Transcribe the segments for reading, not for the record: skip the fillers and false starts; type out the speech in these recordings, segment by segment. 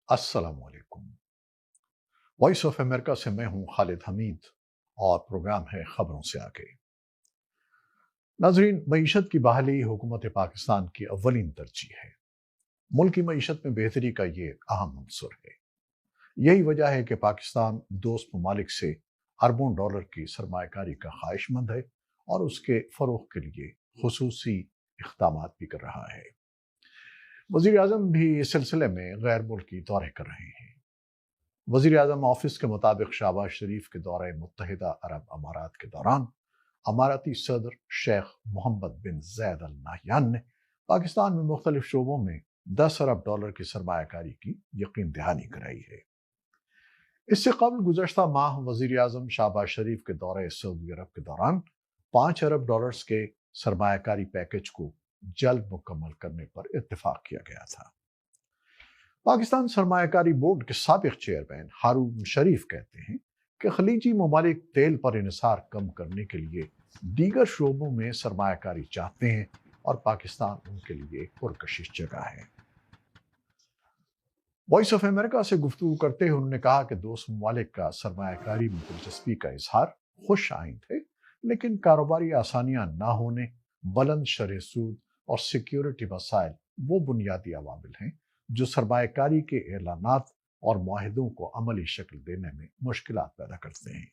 अस्सलाम वालेकुम। Voice of America से मैं हूं खालिद हमीद और प्रोग्राम है खबरों से आगे। नाजरीन, मईशत की बहाली हुकूमत पाकिस्तान की अव्वलीन तरजीह है। मुल्क की मईशत में बेहतरी का ये अहम अंसर है। यही वजह है कि पाकिस्तान दोस्त ममालिक से अरबों डॉलर की सरमायाकारी का ख्वाहिशमंद है और उसके फरोग के लिए खुसूसी इक़दाम भी कर रहा है। वज़ीर आज़म भी इस सिलसिले में गैर मुल्की दौरे कर रहे हैं। वज़ीर आज़म ऑफिस के मुताबिक शहबाज शरीफ के दौरे मुत्तहिदा अरब अमारात के दौरान अमाराती सदर शेख मोहम्मद बिन जैद अल नाहयान ने पाकिस्तान में मुख्तलिफ शोबों में 10 अरब डॉलर की सरमायाकारी की यकीन दहानी कराई है। इससे कबल गुज़श्ता माह वज़ीर आज़म शहबाज शरीफ के दौरे सऊदी अरब के दौरान 5 अरब डॉलर्स के सरमायाकारी पैकेज को जल्द मुकम्मल करने पर इत्तेफाक किया गया था। पाकिस्तान सरमायाकारी बोर्ड के साबिक चेयरमैन हारून शरीफ कहते हैं कि खलीजी ममालिक तेल पर इन्हिसार कम करने के लिए दीगर शोबों में सरमायाकारी चाहते हैं और पाकिस्तान उनके लिए एक पुरकशिश जगह है। वॉइस ऑफ अमेरिका से गुफ्तगू करते हुए उन्होंने कहा कि दोस्त ममालिक का सरमायाकारी में दिलचस्पी का इजहार खुश आइंद है, लेकिन कारोबारी आसानियां ना होने, बुलंद शरह सूद और सिक्योरिटी मसाइल वो बुनियादी अवामिल हैं जो सरमायाकारी के ऐलानात और मुआहिदों को अमली शक्ल देने में मुश्किलात पैदा करते हैं।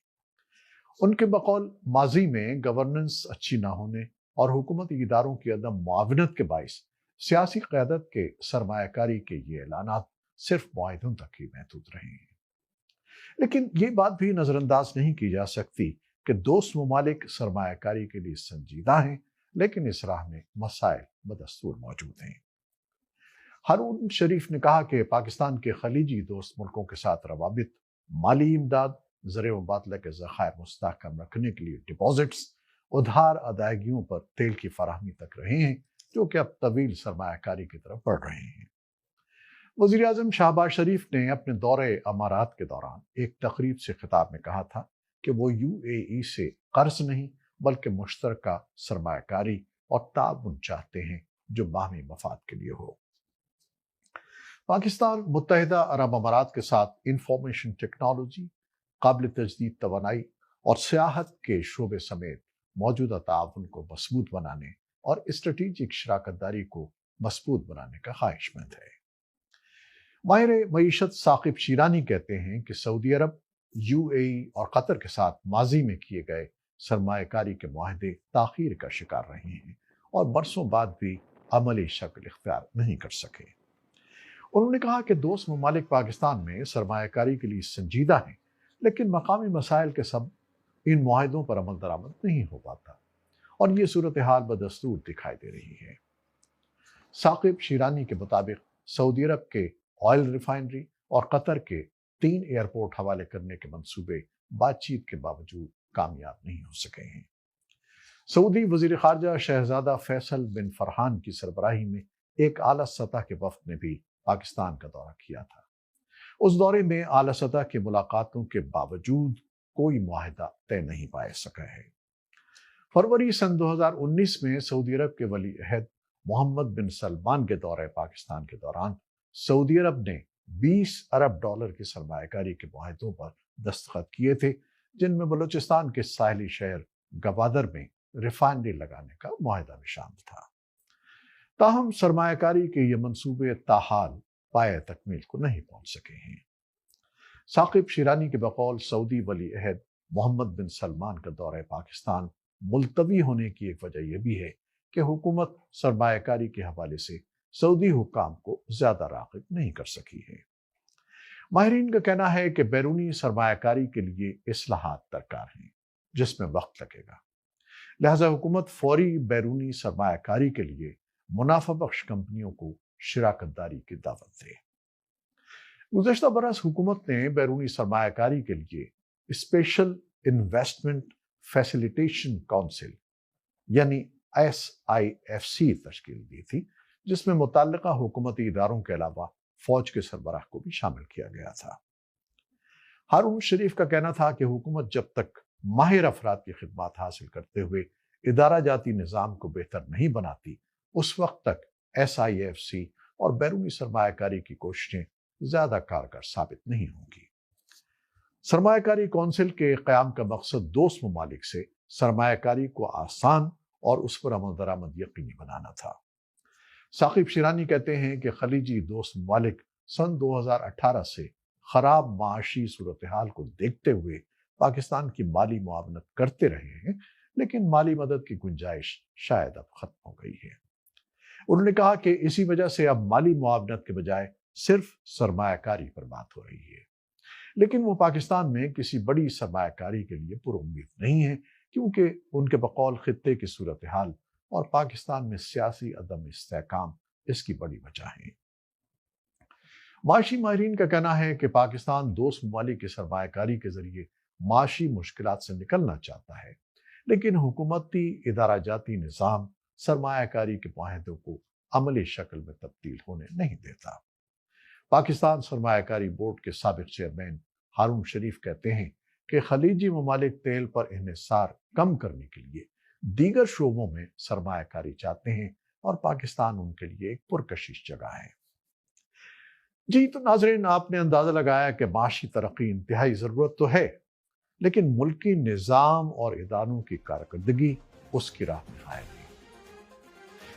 उनके बकौल माजी में गवर्नेंस अच्छी ना होने और हुकूमती इदारों की अदम मुआवनत के बाइस सियासी क़यादत के सरमायाकारी के ये ऐलानात सिर्फ मुआहिदों तक ही महदूद रहे हैं। लेकिन ये बात भी नज़रअंदाज नहीं की जा सकती कि दोस्त ममालिक सरमायाकारी के लिए संजीदा हैं, लेकिन इस राह में मसाइल बदस्तूर मौजूद हैं। हारून शरीफ ने कहा कि पाकिस्तान के खलीजी दोस्त मुल्कों के साथ रवाबित, माली इमदाद, ज़र मुबादला के ज़खायर मुस्तहकम रखने के लिए डिपॉजिट्स, उधार अदायगियों पर तेल की फराहमी तक रहे हैं, जो कि अब तवील सरमायाकारी की तरफ बढ़ रहे हैं। वज़ीर आज़म शहबाज शरीफ ने अपने दौरे अमारात के दौरान एक तकरीब से खिताब में कहा था कि वो UAE से कर्ज नहीं बल्कि मुश्तरका सरमायाकारी और ताउन चाहते हैं जो बाहमी मफाद के लिए हो। पाकिस्तान मुत्तहिदा अरब अमारात के साथ इंफॉर्मेशन टेक्नोलॉजी, काबिल तजदीद तवानाई और सियाहत के शोबे समेत मौजूदा ताउन को मजबूत बनाने और स्ट्रेटेजिक शराकत दारी को मजबूत बनाने का ख्वाहिशमंद है। माहिर मईशत साकिब शीरानी कहते हैं कि सऊदी अरब, UAE और कतर के साथ माजी में किए गए सरमायाकारी के मुआहदे ताखीर का शिकार रहे हैं और बरसों बाद भी अमली शक्ल इख्तियार नहीं कर सके। उन्होंने कहा कि दोस्त ममालिक पाकिस्तान में सरमायाकारी के लिए संजीदा हैं, लेकिन मकामी मसाइल के सब इन मुआहिदों पर अमल दरामद नहीं हो पाता और ये सूरत हाल बदस्तूर दिखाई दे रही है। साकिब शीरानी के मुताबिक सऊदी अरब के ऑयल रिफाइनरी और कतर के 3 एयरपोर्ट हवाले करने के मंसूबे बातचीत के बावजूद कामयाब नहीं हो सके हैं। सऊदी वजीर खारजा शहजादा फैसल बिन फरहान की सरबराही में एक आला सतह के वफ्द ने भी पाकिस्तान का दौरा किया था। उस दौरे में आला सतह की मुलाकातों के बावजूद कोई मुआहिदा तय नहीं पा सका है। फरवरी सन 2019 में सऊदी अरब के वली अहद मोहम्मद बिन सलमान के दौरे पाकिस्तान के दौरान सऊदी अरब ने 20 अरब डॉलर की सरमायाकारी के मुआहिदों पर दस्तखत किए थे, जिनमें बलूचिस्तान के साहिली शहर गवादर में रिफाइनरी लगाने का मुआहिदा भी शामिल था। ताहम सरमायाकारी के ये मंसूबे ताहाल पाए तकमील को नहीं पहुंच सके हैं। साकिब शीरानी के बकौल सऊदी वली अहद मोहम्मद बिन सलमान का दौरा पाकिस्तान मुलतवी होने की एक वजह यह भी है कि हुकूमत सरमायाकारी के हवाले से सऊदी हुक्काम को ज्यादा राग़िब नहीं कर सकी है। माहिरीन का कहना है कि बैरूनी सरमायाकारी के लिए इस्लाहात दरकार हैं, जिसमें वक्त लगेगा। लिहाजा हुकूमत फौरी बैरूनी सरमायाकारी के लिए मुनाफा बख्श कंपनियों को शिराकत दारी की दावत दे। गुज़श्ता बरस हुकूमत ने बैरूनी सरमायाकारी के लिए स्पेशल इन्वेस्टमेंट फैसिलिटेशन काउंसिल यानी SIFC तश्कील दी थी, जिसमें मुतल्लिका हुकूमती इदारों के अलावा फौज के सरबराह को भी शामिल किया गया था। हारून शरीफ का कहना था कि हुकूमत जब तक माहिर अफराद की खिदमत हासिल करते हुए इदारा जाती निज़ाम को बेहतर नहीं बनाती, उस वक्त तक SIFC और बैरूनी सरमायाकारी की कोशिशें زیادہ کارگر ثابت نہیں ہوں گی۔ سرمایہ کاری کونسل کے قیام کا مقصد دوست ممالک سے سرمایہ کاری کو آسان اور اس پر عمل درآمد یقینی بنانا تھا۔ ثاقب شیرانی کہتے ہیں کہ خلیجی دوست ممالک سن 2018 سے خراب معاشی صورتحال کو دیکھتے ہوئے پاکستان کی مالی معاونت کرتے رہے ہیں، لیکن مالی مدد کی گنجائش شاید اب ختم ہو گئی ہے۔ انہوں نے کہا کہ اسی وجہ سے اب مالی معاونت کے بجائے صرف سرمایہ کاری پر بات ہو رہی ہے، لیکن وہ پاکستان میں کسی بڑی سرمایہ کاری کے لیے پر امید نہیں ہے، کیونکہ ان کے بقول خطے کی صورتحال اور پاکستان میں سیاسی عدم استحکام اس کی بڑی وجہ ہے۔ معاشی ماہرین کا کہنا ہے کہ پاکستان دوست ممالک کی سرمایہ کاری کے ذریعے معاشی مشکلات سے نکلنا چاہتا ہے، لیکن حکومتی ادارہ جاتی نظام سرمایہ کاری کے معاہدوں کو عملی شکل میں تبدیل ہونے نہیں دیتا۔ پاکستان سرمایہ کاری بورڈ کے سابق چیئرمین ہارون شریف کہتے ہیں کہ خلیجی ممالک تیل پر انحصار کم کرنے کے لیے دیگر شعبوں میں سرمایہ کاری چاہتے ہیں اور پاکستان ان کے لیے ایک پرکشش جگہ ہے۔ جی تو ناظرین، آپ نے اندازہ لگایا کہ معاشی ترقی انتہائی ضرورت تو ہے، لیکن ملکی نظام اور اداروں کی کارکردگی اس کی راہ میں غائب ہے۔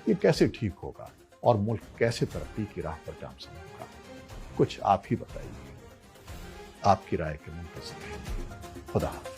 یہ کیسے ٹھیک ہوگا اور ملک کیسے ترقی کی راہ پر گامزن ہوگا؟ کچھ آپ ہی بتائیے۔ آپ کی رائے کے منتظر ہیں۔ خدا حافظ۔